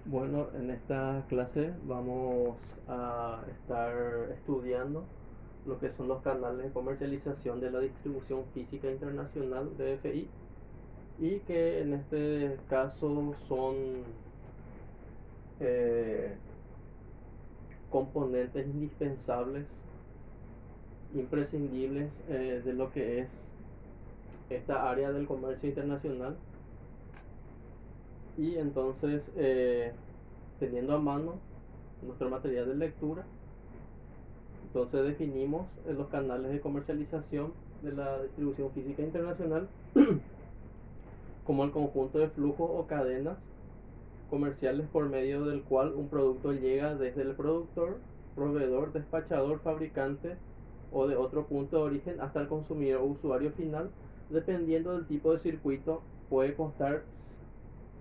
Bueno, en esta clase vamos a estar estudiando lo que son los canales de comercialización de la distribución física internacional de DFI, y que en este caso son eh, componentes indispensables, imprescindibles, de lo que es esta área del comercio internacional. Y entonces, teniendo a mano nuestro material de lectura, entonces definimos los canales de comercialización de la distribución física internacional como el conjunto de flujos o cadenas comerciales por medio del cual un producto llega desde el productor, proveedor, despachador, fabricante o de otro punto de origen hasta el consumidor o usuario final. Dependiendo del tipo de circuito, puede constar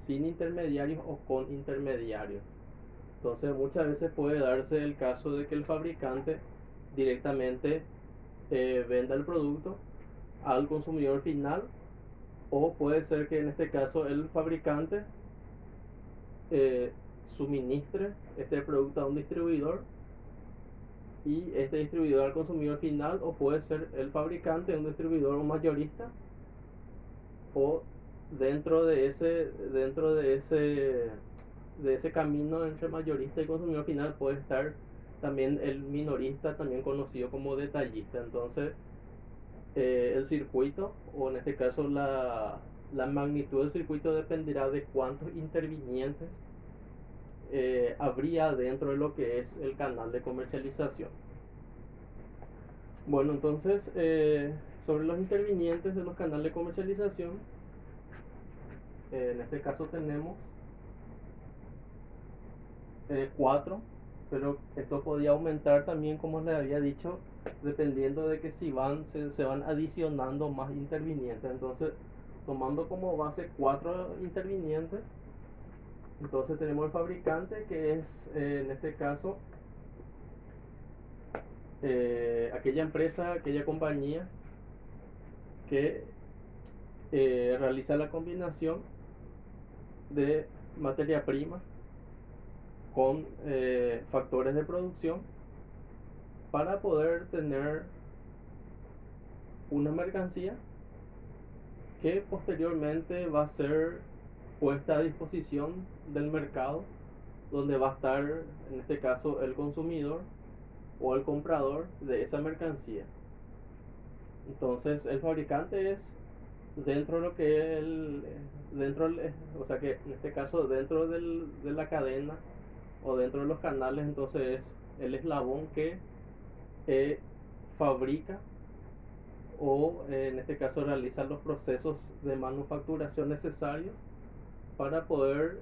sin intermediarios o con intermediarios. Entonces muchas veces puede darse el caso de que el fabricante directamente venda el producto al consumidor final, o puede ser que en este caso el fabricante eh, suministre este producto a un distribuidor y este distribuidor al consumidor final, o puede ser el fabricante, un distribuidor o un mayorista, o dentro de ese camino entre mayorista y consumidor final puede estar también el minorista, también conocido como detallista. Entonces, el circuito, o en este caso la magnitud del circuito, dependerá de cuántos intervinientes habría dentro de lo que es el canal de comercialización. Bueno, entonces, sobre los intervinientes de los canales de comercialización, en este caso tenemos cuatro, pero esto podía aumentar también, como les había dicho, dependiendo de que si se van adicionando más intervinientes. Entonces, tomando como base cuatro intervinientes, entonces tenemos el fabricante, que es, en este caso, aquella empresa, aquella compañía que realiza la combinación de materia prima con factores de producción para poder tener una mercancía que posteriormente va a ser puesta a disposición del mercado, donde va a estar, en este caso, el consumidor o el comprador de esa mercancía. Entonces, el fabricante es dentro de lo que o sea que en este caso dentro de la cadena o dentro de los canales, entonces es el eslabón que eh, fabrica, o en este caso realiza los procesos de manufacturación necesarios para poder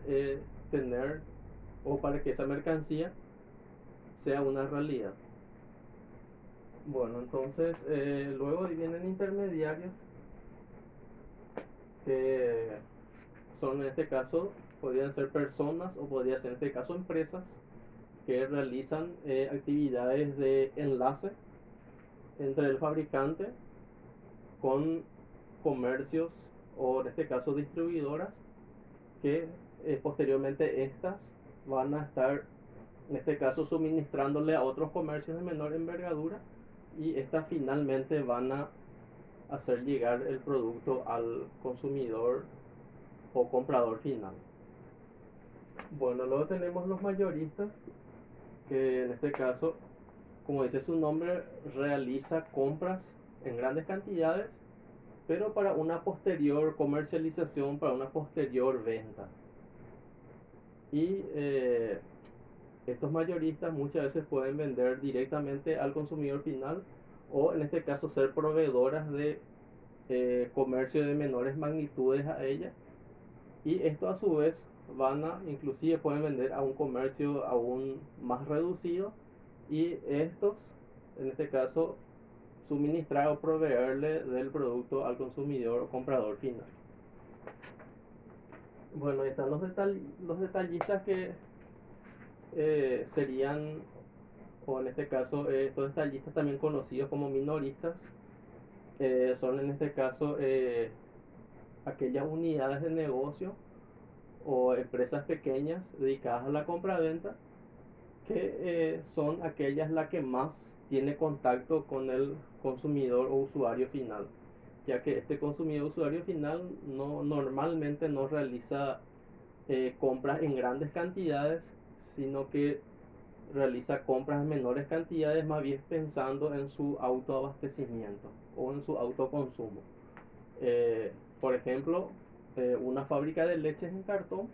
tener, o para que esa mercancía sea una realidad. Bueno, entonces, luego vienen intermediarios, que son, en este caso, podrían ser personas o podrían ser en este caso empresas que realizan actividades de enlace entre el fabricante con comercios, o en este caso distribuidoras, que posteriormente estas van a estar, en este caso, suministrándole a otros comercios de menor envergadura, y estas finalmente van a hacer llegar el producto al consumidor o comprador final. Bueno, luego tenemos los mayoristas, que en este caso, como dice su nombre, realiza compras en grandes cantidades, pero para una posterior comercialización, para una posterior venta. Y estos mayoristas muchas veces pueden vender directamente al consumidor final, o en este caso ser proveedoras de comercio de menores magnitudes a ella, y esto a su vez inclusive pueden vender a un comercio aún más reducido, y estos, en este caso, suministrar o proveerle del producto al consumidor o comprador final. Bueno, están los detallistas, que serían, o en este caso, estos detallistas también conocidos como minoristas, son en este caso aquellas unidades de negocio o empresas pequeñas dedicadas a la compraventa, que son aquellas las que más tiene contacto con el consumidor o usuario final, ya que este consumidor o usuario final normalmente no realiza compras en grandes cantidades, sino que realiza compras en menores cantidades, más bien pensando en su autoabastecimiento o en su autoconsumo. Eh, por ejemplo, una fábrica de leches en cartón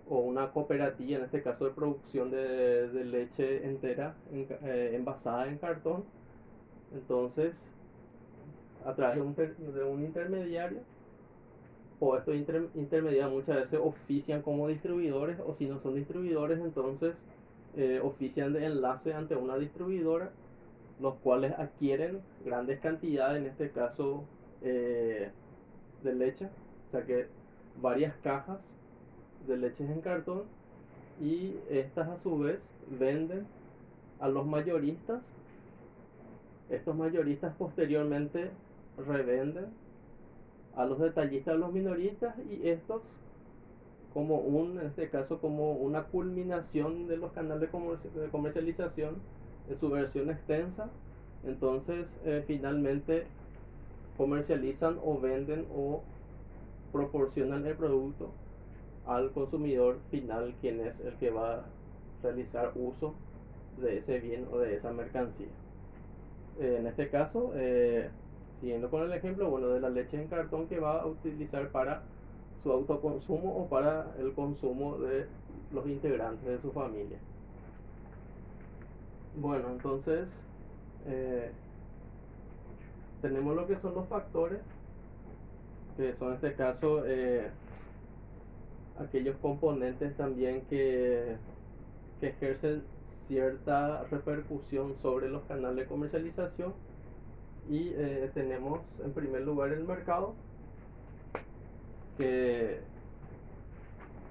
o una cooperativa, en este caso de producción de leche entera envasada en cartón. Entonces, a través de un intermediario, o estos intermediarios muchas veces ofician como distribuidores, o si no son distribuidores, entonces ofician de enlace ante una distribuidora, los cuales adquieren grandes cantidades, en este caso de leche, o sea que varias cajas de leches en cartón, y estas a su vez venden a los mayoristas. Estos mayoristas posteriormente revenden a los detallistas, a los minoristas, y estos como en este caso como una culminación de los canales de comercialización en su versión extensa. Entonces finalmente comercializan o venden o proporcionan el producto al consumidor final, quien es el que va a realizar uso de ese bien o de esa mercancía. En este caso, siguiendo con el ejemplo, bueno, de la leche en cartón que va a utilizar para su autoconsumo o para el consumo de los integrantes de su familia. Bueno, entonces eh, tenemos lo que son los factores, que son en este caso aquellos componentes también que ejercen cierta repercusión sobre los canales de comercialización. Y tenemos en primer lugar el mercado, que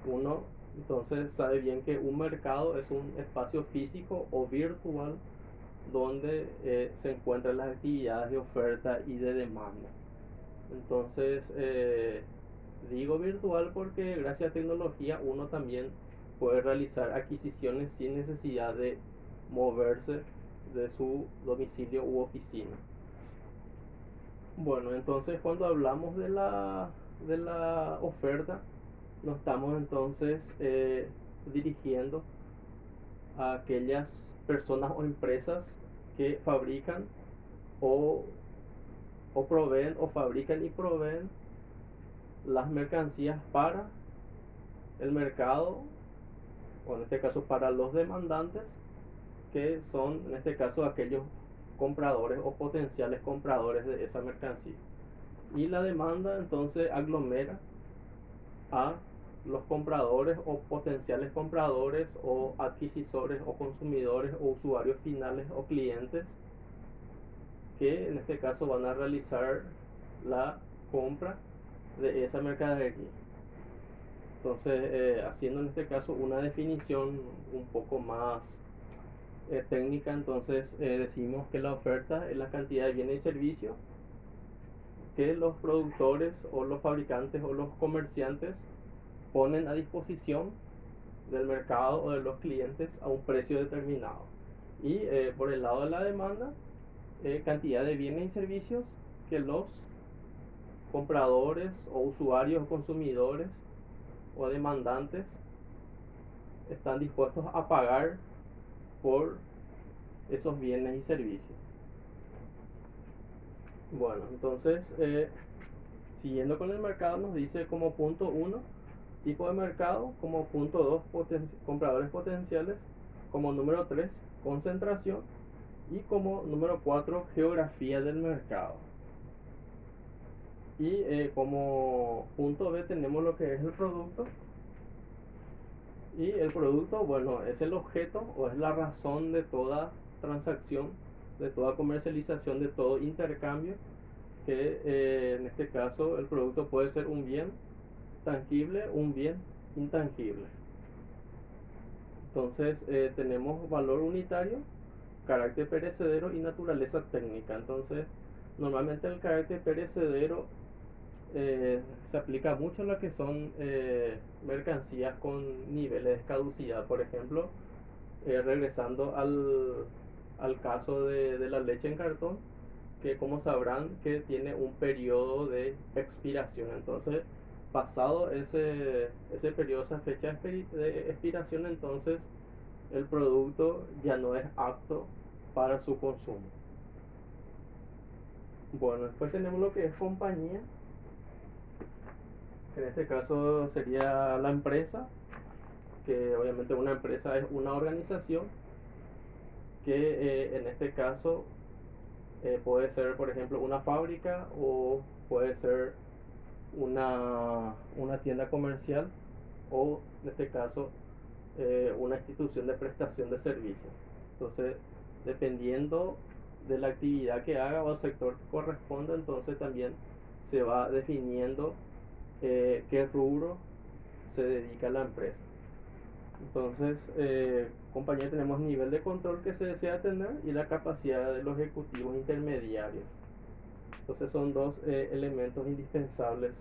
uno entonces sabe bien que un mercado es un espacio físico o virtual donde se encuentran las actividades de oferta y de demanda. Entonces digo virtual porque gracias a tecnología uno también puede realizar adquisiciones sin necesidad de moverse de su domicilio u oficina. Bueno, entonces cuando hablamos de la oferta, nos estamos entonces dirigiendo a aquellas personas o empresas que fabrican o, o proveen o fabrican y proveen las mercancías para el mercado, o en este caso para los demandantes, que son en este caso aquellos compradores o potenciales compradores de esa mercancía. Y la demanda entonces aglomera a los compradores o potenciales compradores o adquisitores o consumidores o usuarios finales o clientes, que en este caso van a realizar la compra de esa mercadería. Entonces haciendo en este caso una definición un poco más técnica, entonces decimos que la oferta es la cantidad de bienes y servicios que los productores o los fabricantes o los comerciantes ponen a disposición del mercado o de los clientes a un precio determinado. Y por el lado de la demanda, cantidad de bienes y servicios que los compradores o usuarios o consumidores o demandantes están dispuestos a pagar por esos bienes y servicios. Bueno, entonces siguiendo con el mercado, nos dice como punto 1 tipo de mercado, como punto 2 compradores potenciales, como número 3 concentración, y como número 4 geografía del mercado. Y como punto B tenemos lo que es el producto. Y el producto, bueno, es el objeto o es la razón de toda transacción, de toda comercialización, de todo intercambio, que en este caso el producto puede ser un bien tangible, un bien intangible. Entonces tenemos valor unitario, carácter perecedero y naturaleza técnica. Entonces normalmente el carácter perecedero se aplica mucho a lo que son mercancías con niveles de caducidad. Por ejemplo, regresando al caso de la leche en cartón, que como sabrán que tiene un periodo de expiración. Entonces, pasado ese periodo, esa fecha de expiración, entonces el producto ya no es apto para su consumo. Bueno, después tenemos lo que es compañía, que en este caso sería la empresa, que obviamente una empresa es una organización que en este caso puede ser, por ejemplo, una fábrica o puede ser una tienda comercial o en este caso una institución de prestación de servicios. Entonces, dependiendo de la actividad que haga o el sector que corresponda, entonces también se va definiendo qué rubro se dedica a la empresa. Entonces, compañía, tenemos nivel de control que se desea tener y la capacidad de los ejecutivos intermediarios. Entonces son dos elementos indispensables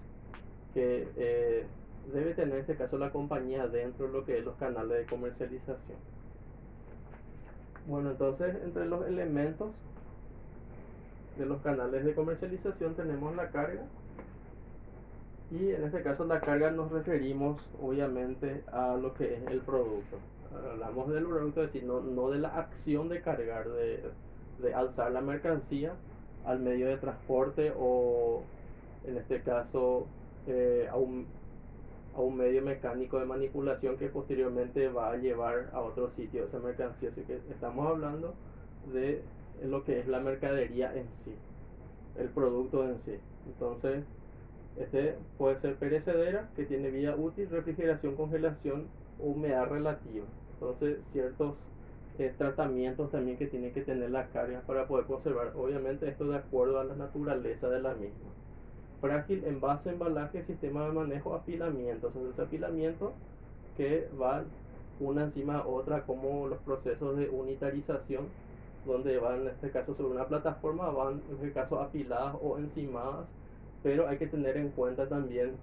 que debe tener en este caso la compañía dentro de lo que es los canales de comercialización. Bueno, entonces entre los elementos de los canales de comercialización tenemos la carga, y en este caso la carga nos referimos obviamente a lo que es el producto. Hablamos del producto, es decir, no de la acción de cargar, de alzar la mercancía al medio de transporte o en este caso a un medio mecánico de manipulación que posteriormente va a llevar a otro sitio esa mercancía. Así que estamos hablando de lo que es la mercadería en sí, el producto en sí. Entonces, este puede ser perecedera, que tiene vida útil, refrigeración, congelación o humedad relativa. Entonces, ciertos tratamientos también que tiene que tener la carga para poder conservar. Obviamente, esto de acuerdo a la naturaleza de la misma. Frágil, envase, embalaje, sistema de manejo, apilamiento. Entonces, apilamiento que van una encima de otra, como los procesos de unitarización, donde van en este caso sobre una plataforma, van en este caso apiladas o encimadas, pero hay que tener en cuenta también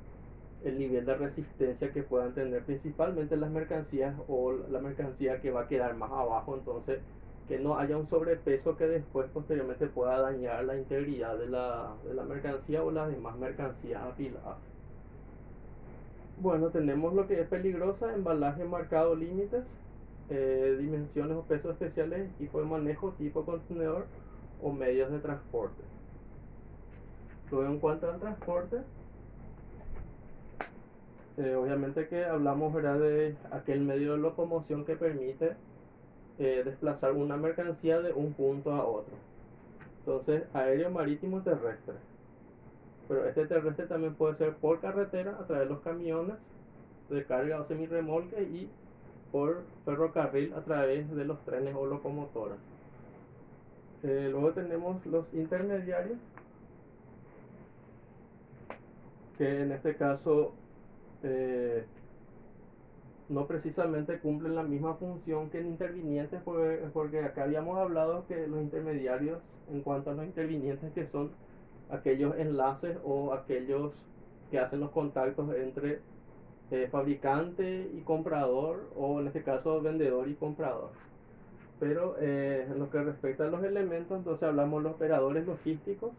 el nivel de resistencia que puedan tener principalmente las mercancías o la mercancía que va a quedar más abajo. Entonces, que no haya un sobrepeso que después posteriormente pueda dañar la integridad de la mercancía o las demás mercancías apiladas. Bueno, tenemos lo que es peligrosa, embalaje marcado, límites, dimensiones o pesos especiales, tipo de manejo, tipo contenedor o medios de transporte. Luego, en cuanto al transporte, obviamente que hablamos, ¿verdad?, de aquel medio de locomoción que permite desplazar una mercancía de un punto a otro. Entonces, aéreo, marítimo, terrestre. Pero este terrestre también puede ser por carretera a través de los camiones de carga o semirremolque y por ferrocarril a través de los trenes o locomotoras. Luego tenemos los intermediarios, que en este caso no precisamente cumplen la misma función que el interviniente, porque acá habíamos hablado que los intermediarios, en cuanto a los intervinientes, que son aquellos enlaces o aquellos que hacen los contactos entre fabricante y comprador, o en este caso vendedor y comprador. Pero en lo que respecta a los elementos, entonces hablamos de los operadores logísticos,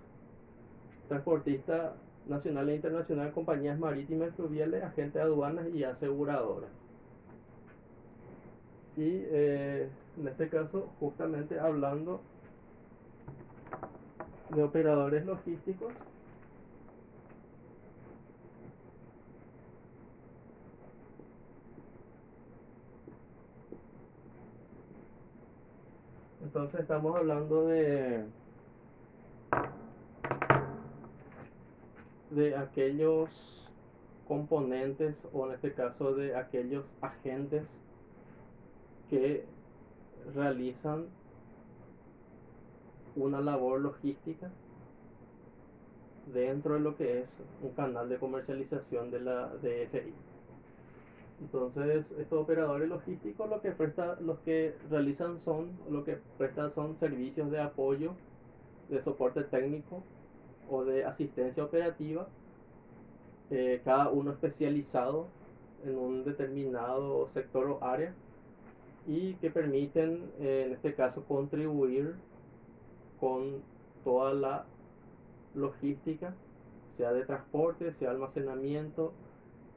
transportistas nacional e internacional, compañías marítimas y fluviales, agentes de aduanas y aseguradoras. Y en este caso, justamente hablando de operadores logísticos, entonces estamos hablando de aquellos componentes, o en este caso de aquellos agentes que realizan una labor logística dentro de lo que es un canal de comercialización de la DFI. Entonces, estos operadores logísticos lo que realizan lo que prestan son servicios de apoyo, de soporte técnico o de asistencia operativa cada uno especializado en un determinado sector o área, y que permiten, en este caso, contribuir con toda la logística, sea de transporte, sea almacenamiento,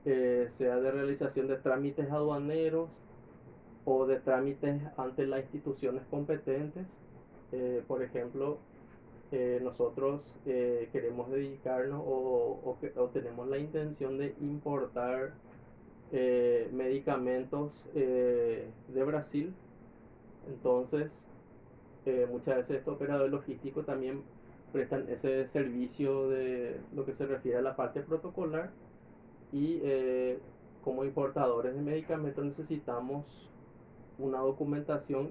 sea de realización de trámites aduaneros o de trámites ante las instituciones competentes. Por ejemplo, nosotros queremos dedicarnos o tenemos la intención de importar medicamentos de Brasil. Entonces, muchas veces estos operadores logísticos también prestan ese servicio de lo que se refiere a la parte protocolar, y como importadores de medicamentos necesitamos una documentación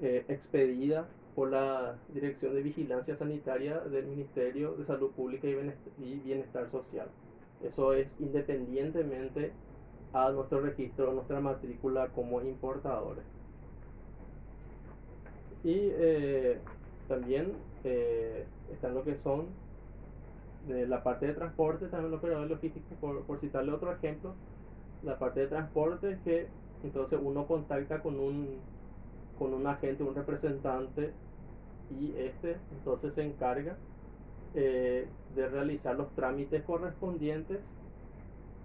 expedida por la Dirección de Vigilancia Sanitaria del Ministerio de Salud Pública y Bienestar Social. Eso es independientemente a nuestro registro, a nuestra matrícula como importadores. Y también están lo que son de la parte de transporte, también los operadores logísticos, por citarle otro ejemplo. La parte de transporte es que entonces uno contacta con un agente, un representante, y este entonces se encarga de realizar los trámites correspondientes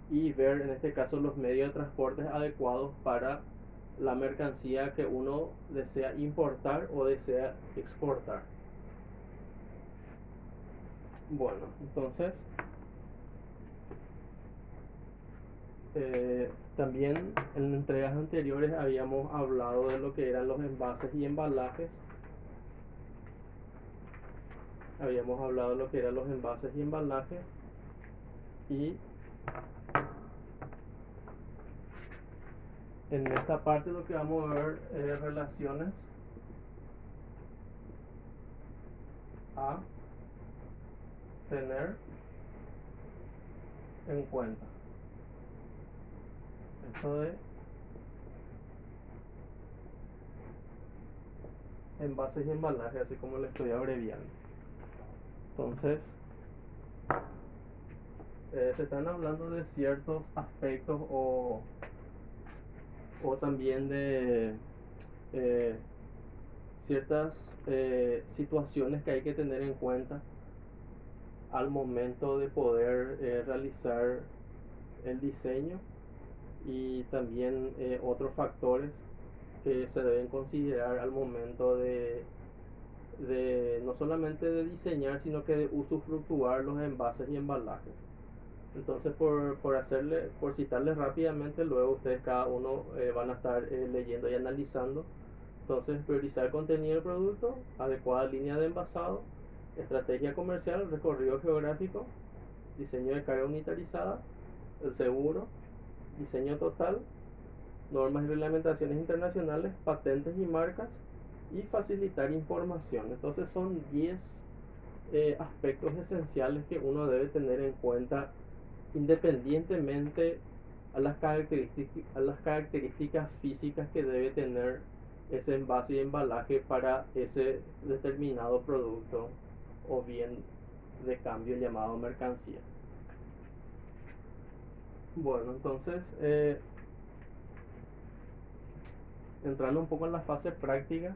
y ver, en este caso, los medios de transporte adecuados para la mercancía que uno desea importar o desea exportar. Bueno, entonces también en entregas anteriores habíamos hablado de lo que eran los envases y embalajes. Y en esta parte lo que vamos a ver es relaciones a tener en cuenta. Esto de envases y embalajes, así como le estoy abreviando. Entonces, se están hablando de ciertos aspectos o también de ciertas situaciones que hay que tener en cuenta al momento de poder realizar el diseño, y también otros factores que se deben considerar al momento de no solamente de diseñar, sino que de usufructuar los envases y embalajes. Entonces, por citarles rápidamente, luego ustedes cada uno van a estar leyendo y analizando. Entonces, priorizar contenido del producto, adecuada línea de envasado, estrategia comercial, recorrido geográfico, diseño de carga unitarizada, el seguro, diseño total, normas y reglamentaciones internacionales, patentes y marcas, y facilitar información. Entonces son 10 aspectos esenciales que uno debe tener en cuenta independientemente a las características físicas que debe tener ese envase y embalaje para ese determinado producto o bien de cambio llamado mercancía. Bueno, entonces entrando un poco en la fase práctica,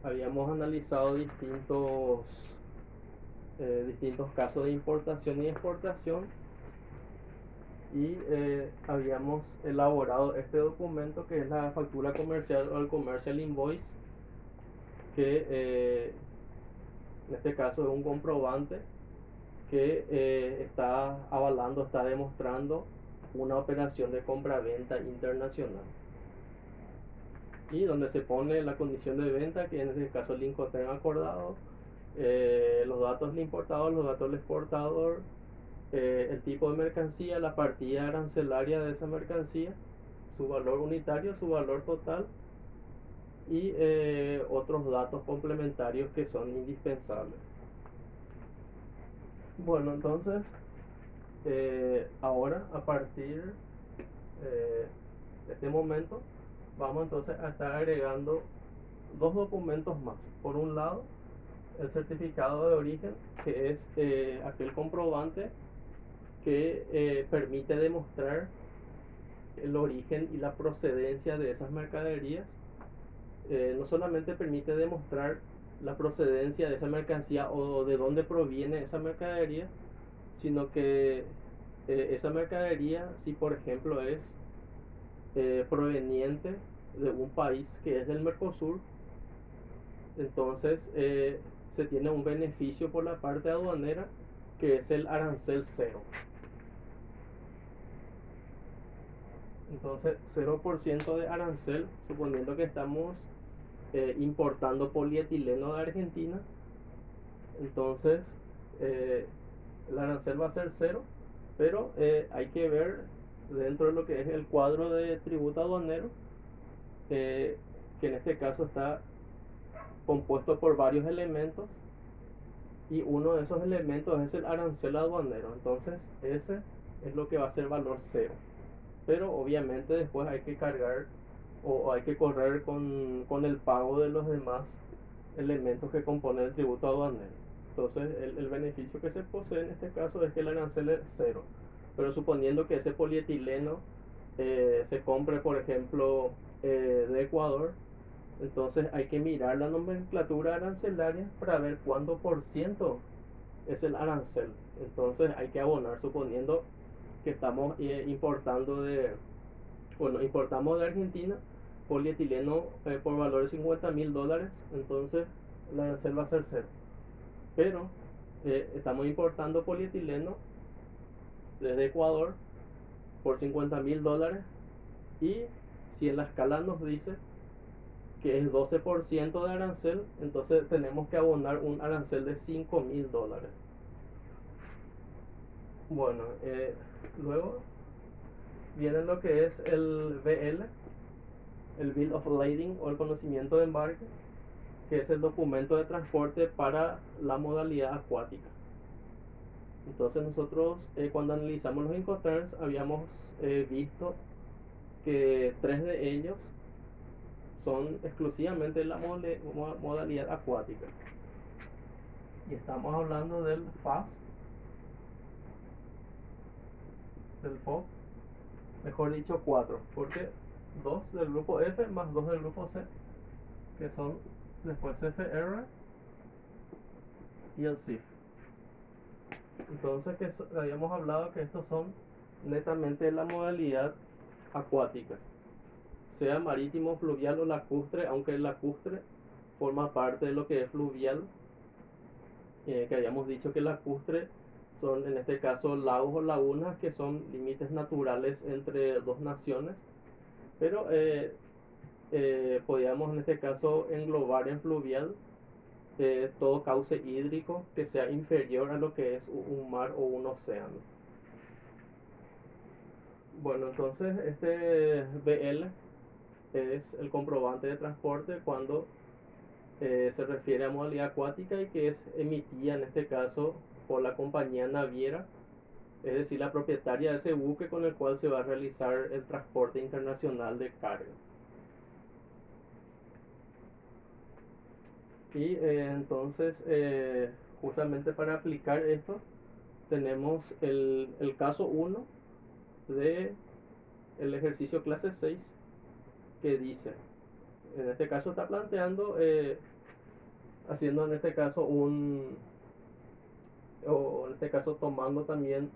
habíamos analizado distintos casos de importación y exportación, y habíamos elaborado este documento que es la factura comercial o el commercial invoice, que en este caso es un comprobante que está avalando, está demostrando una operación de compra-venta internacional, y donde se pone la condición de venta, que en este caso el Incoterm acordado, los datos del importador, los datos del exportador, el tipo de mercancía, la partida arancelaria de esa mercancía, su valor unitario, su valor total, y otros datos complementarios que son indispensables. Bueno, entonces ahora, a partir de este momento, vamos entonces a estar agregando dos documentos más. Por un lado, el certificado de origen, que es aquel comprobante que permite demostrar el origen y la procedencia de esas mercaderías. No solamente permite demostrar la procedencia de esa mercancía o de dónde proviene esa mercadería, sino que esa mercadería, si por ejemplo es proveniente de un país que es del Mercosur, entonces se tiene un beneficio por la parte aduanera, que es el arancel cero. Entonces 0% de arancel, suponiendo que estamos importando polietileno de Argentina, entonces el arancel va a ser cero, pero hay que ver dentro de lo que es el cuadro de tributo aduanero, que en este caso está compuesto por varios elementos, y uno de esos elementos es el arancel aduanero. Entonces ese es lo que va a ser valor cero, pero obviamente después hay que cargar o hay que correr con el pago de los demás elementos que componen el tributo aduanero. Entonces el beneficio que se posee en este caso es que el arancel es cero, pero suponiendo que ese polietileno se compre por ejemplo de Ecuador, entonces hay que mirar la nomenclatura arancelaria para ver cuánto por ciento es el arancel. Entonces hay que abonar, suponiendo que estamos importamos de Argentina polietileno por valor de $50.000, entonces el arancel va a ser cero. Pero estamos importando polietileno desde Ecuador por $50.000, y si en la escala nos dice que es 12% de arancel, entonces tenemos que abonar un arancel de $5.000. Bueno, luego viene lo que es el BL, el Bill of Lading, o el conocimiento de embarque, que es el documento de transporte para la modalidad acuática. Entonces nosotros cuando analizamos los Incoterms habíamos visto que 3 de ellos son exclusivamente la modalidad acuática, y estamos hablando del FAS, del FOB, mejor dicho 4, porque 2 del grupo F más 2 del grupo C, que son después CFR y el CIF. Entonces habíamos hablado que estos son netamente la modalidad acuática, sea marítimo, fluvial o lacustre, aunque el lacustre forma parte de lo que es fluvial, que habíamos dicho que lacustre son en este caso lagos o lagunas que son límites naturales entre dos naciones, pero podríamos en este caso englobar en fluvial todo cauce hídrico que sea inferior a lo que es un mar o un océano. Bueno, entonces este BL es el comprobante de transporte cuando se refiere a modalidad acuática, y que es emitida en este caso por la compañía naviera, es decir, la propietaria de ese buque con el cual se va a realizar el transporte internacional de carga. Y entonces justamente para aplicar esto tenemos el caso 1 de el ejercicio clase 6, que dice, en este caso está planteando haciendo en este caso o en este caso tomando también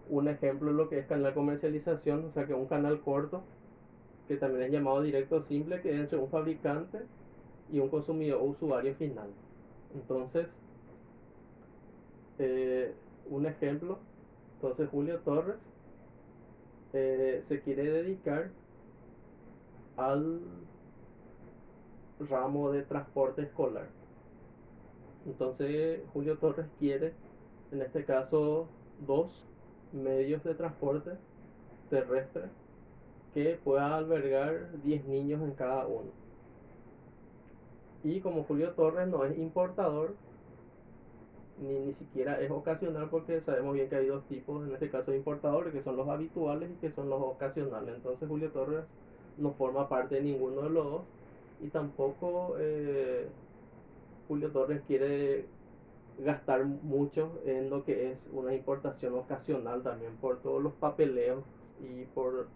un ejemplo de lo que es canal comercialización, o sea que un canal corto, que también es llamado directo simple, que es entre un fabricante y un consumidor o usuario final. Entonces un ejemplo, entonces Julio Torres se quiere dedicar al ramo de transporte escolar. Entonces Julio Torres quiere en este caso 2 medios de transporte terrestre que pueda albergar 10 niños en cada uno. Y como Julio Torres no es importador, ni siquiera es ocasional, porque sabemos bien que hay dos tipos en este caso de importadores, que son los habituales y que son los ocasionales. Entonces Julio Torres no forma parte de ninguno de los dos, y tampoco Julio Torres quiere gastar mucho en lo que es una importación ocasional también por todos los papeleos y por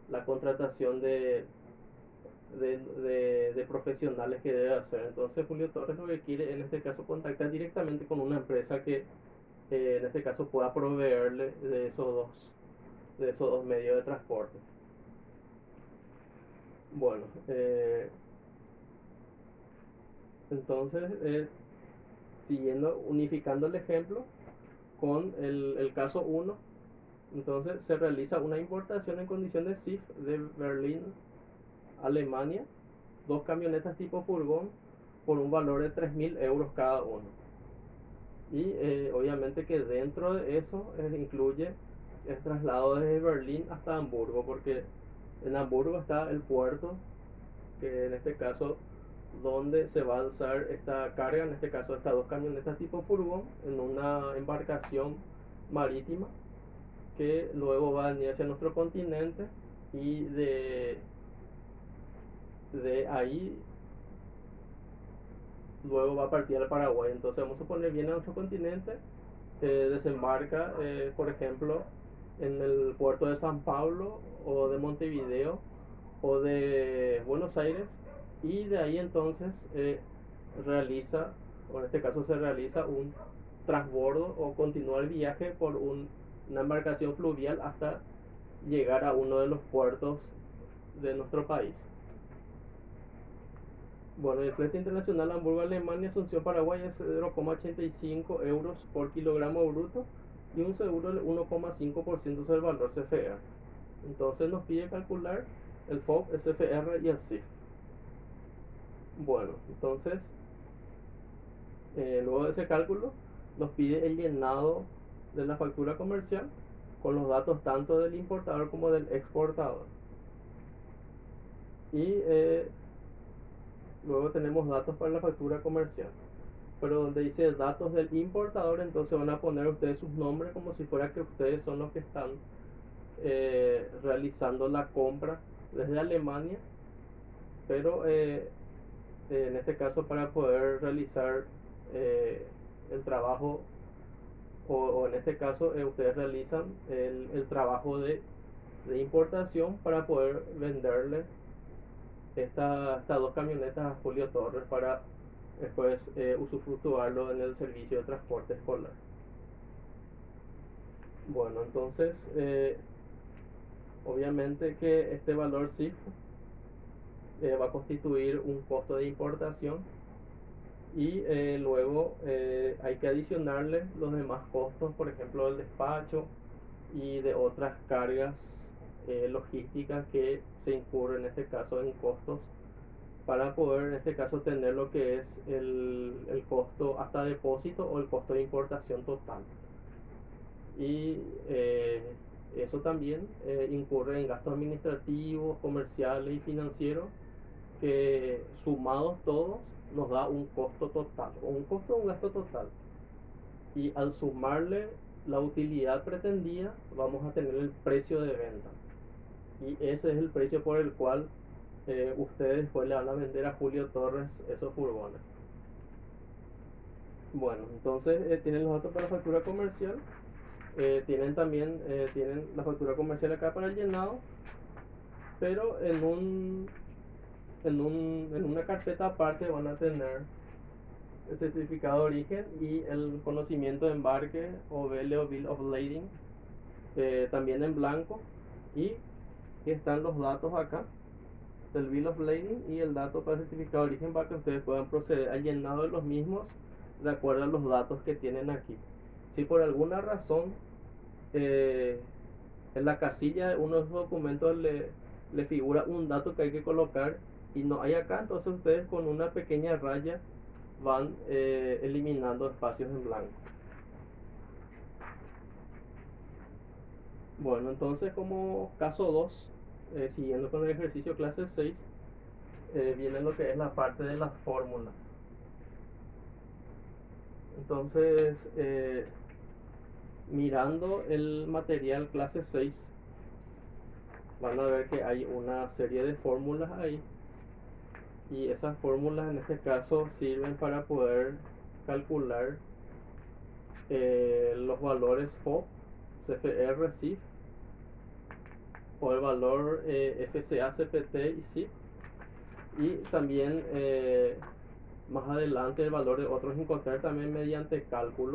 la contratación de profesionales que debe hacer. Entonces Julio Torres lo que quiere en este caso contactar directamente con una empresa que en este caso pueda proveerle de esos dos medios de transporte. Bueno, entonces siguiendo, unificando el ejemplo con el caso 1, entonces se realiza una importación en condiciones SIF de Berlín, Alemania, dos camionetas tipo furgón por un valor de 3.000 euros cada uno. Y obviamente que dentro de eso incluye el traslado desde Berlín hasta Hamburgo, porque en Hamburgo está el puerto, que en este caso donde se va a alzar esta carga, en este caso estas dos camionetas tipo furgón, en una embarcación marítima que luego va a venir hacia nuestro continente y de ahí luego va a partir al Paraguay. Entonces vamos a suponer viene a nuestro continente, desembarca por ejemplo en el puerto de San Pablo o de Montevideo o de Buenos Aires, y de ahí entonces realiza, o en este caso se realiza un transbordo o continúa el viaje por una embarcación fluvial hasta llegar a uno de los puertos de nuestro país. Bueno, el flete internacional Hamburgo, Alemania, Asunción, Paraguay es 0,85 euros por kilogramo bruto y un seguro del 1,5% sobre el valor CFR. Entonces nos pide calcular el FOB, SFR y el CIF. Bueno, entonces luego de ese cálculo nos pide el llenado de la factura comercial con los datos tanto del importador como del exportador. Y luego tenemos datos para la factura comercial, pero donde dice datos del importador, entonces van a poner ustedes sus nombres como si fuera que ustedes son los que están realizando la compra desde Alemania, pero en este caso para poder realizar el trabajo o en este caso ustedes realizan el trabajo de importación para poder venderle estas dos camionetas a Julio Torres para después usufructuarlo en el servicio de transporte escolar. Bueno, entonces obviamente que este valor CIF va a constituir un costo de importación y luego hay que adicionarle los demás costos, por ejemplo el despacho y de otras cargas logísticas que se incurren en este caso en costos para poder en este caso tener lo que es el costo hasta depósito o el costo de importación total. Y eso también incurre en gastos administrativos, comerciales y financieros que sumados todos nos da un costo total, o un costo o un gasto total. Y al sumarle la utilidad pretendida, vamos a tener el precio de venta. Y ese es el precio por el cual ustedes después le van a vender a Julio Torres esos furgones. Bueno, entonces tienen los datos para la factura comercial. Tienen también tienen la factura comercial acá para el llenado, pero en una carpeta aparte van a tener el certificado de origen y el conocimiento de embarque o BL o Bill of Lading, también en blanco, y están los datos acá del Bill of Lading y el dato para el certificado de origen para que ustedes puedan proceder al llenado de los mismos de acuerdo a los datos que tienen aquí. Si por alguna razón en la casilla de uno de los documentos le figura un dato que hay que colocar y no hay acá, entonces ustedes con una pequeña raya van eliminando espacios en blanco. Bueno, entonces como caso 2, siguiendo con el ejercicio clase 6, viene lo que es la parte de las fórmulas. Entonces, mirando el material clase 6, van a ver que hay una serie de fórmulas ahí y esas fórmulas en este caso sirven para poder calcular los valores FOB, CFR, CIF, o el valor FCA, CPT y SIP, y también más adelante el valor de otros encontrar también mediante cálculo.